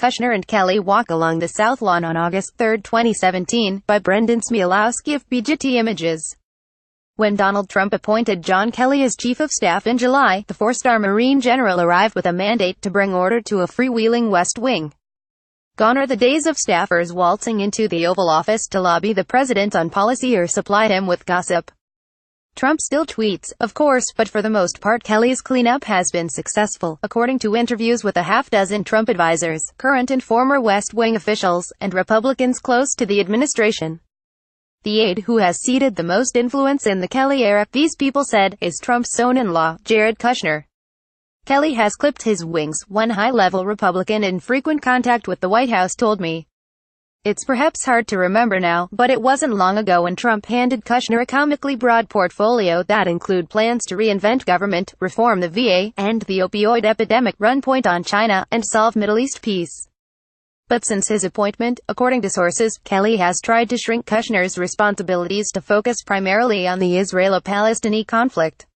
Kushner and Kelly walk along the South Lawn on August 3, 2017, by Brendan SmialowskiAFPGetty Images. When Donald Trump appointed John Kelly as Chief of Staff in July, the four-star Marine general arrived with a mandate to bring order to a freewheeling West Wing. Gone are the days of staffers waltzing into the Oval Office to lobby the president on policy or supply him with gossip. Trump still tweets, of course, but for the most part Kelly's cleanup has been successful, according to interviews with a half-dozen Trump advisors, current and former West Wing officials, and Republicans close to the administration. The aide who has ceded the most influence in the Kelly era, these people said, is Trump's son-in-law, Jared Kushner. Kelly has clipped his wings, one high-level Republican in frequent contact with the White House told me. It's perhaps hard to remember now, but it wasn't long ago when Trump handed Kushner a comically broad portfolio that include plans to reinvent government, reform the VA, end the opioid epidemic, run point on China, and solve Middle East peace. But since his appointment, according to sources, Kelly has tried to shrink Kushner's responsibilities to focus primarily on the Israeli-Palestinian conflict.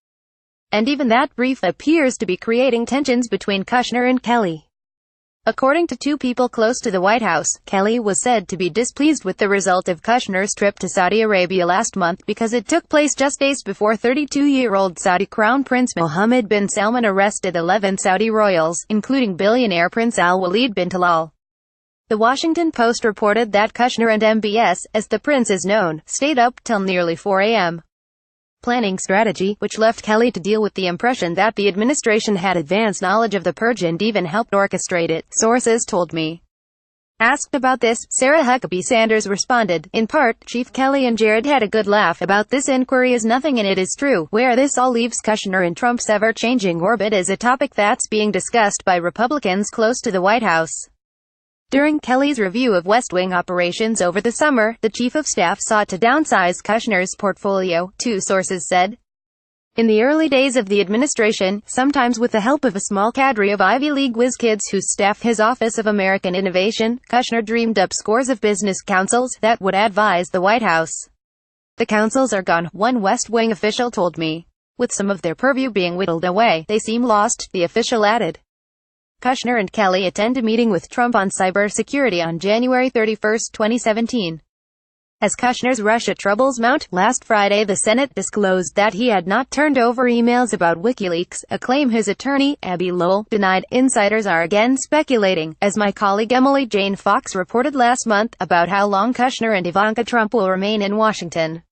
And even that brief appears to be creating tensions between Kushner and Kelly. According to two people close to the White House, Kelly was said to be displeased with the result of Kushner's trip to Saudi Arabia last month because it took place just days before 32-year-old Saudi Crown Prince Mohammed bin Salman arrested 11 Saudi royals, including billionaire Prince Al-Walid bin Talal. The Washington Post reported that Kushner and MBS, as the prince is known, stayed up till nearly 4 a.m. planning strategy, which left Kelly to deal with the impression that the administration had advanced knowledge of the purge and even helped orchestrate it, sources told me. Asked about this, Sarah Huckabee Sanders responded, in part, Chief Kelly and Jared had a good laugh about this inquiry is nothing and it is true. Where this all leaves Kushner in Trump's ever-changing orbit is a topic that's being discussed by Republicans close to the White House. During Kelly's review of West Wing operations over the summer, the Chief of Staff sought to downsize Kushner's portfolio, two sources said. In the early days of the administration, sometimes with the help of a small cadre of Ivy League whiz kids who staff his Office of American Innovation, Kushner dreamed up scores of business councils that would advise the White House. The councils are gone, one West Wing official told me. With some of their purview being whittled away, they seem lost, the official added. Kushner and Kelly attend a meeting with Trump on cybersecurity on January 31, 2017. As Kushner's Russia troubles mount, last Friday the Senate disclosed that he had not turned over emails about WikiLeaks, a claim his attorney, Abby Lowell, denied. Insiders are again speculating, as my colleague Emily Jane Fox reported last month, about how long Kushner and Ivanka Trump will remain in Washington.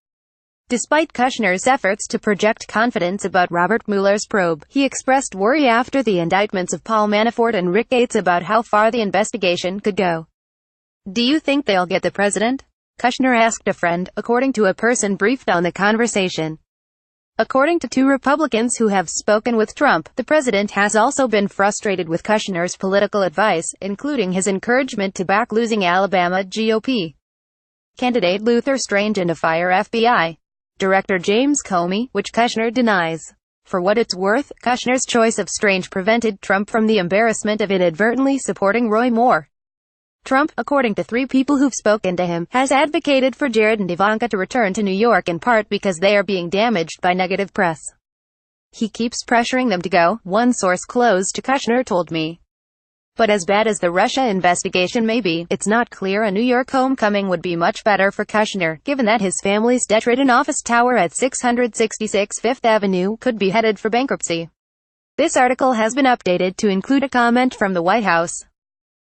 Despite Kushner's efforts to project confidence about Robert Mueller's probe, he expressed worry after the indictments of Paul Manafort and Rick Gates about how far the investigation could go. Do you think they'll get the president? Kushner asked a friend, according to a person briefed on the conversation. According to two Republicans who have spoken with Trump, the president has also been frustrated with Kushner's political advice, including his encouragement to back losing Alabama GOP candidate Luther Strange and to fire FBI Director James Comey, which Kushner denies. For what it's worth, Kushner's choice of Strange prevented Trump from the embarrassment of inadvertently supporting Roy Moore. Trump, according to three people who've spoken to him, has advocated for Jared and Ivanka to return to New York in part because they are being damaged by negative press. He keeps pressuring them to go, one source close to Kushner told me. But as bad as the Russia investigation may be, it's not clear a New York homecoming would be much better for Kushner, given that his family's debt-ridden office tower at 666 Fifth Avenue could be headed for bankruptcy. This article has been updated to include a comment from the White House.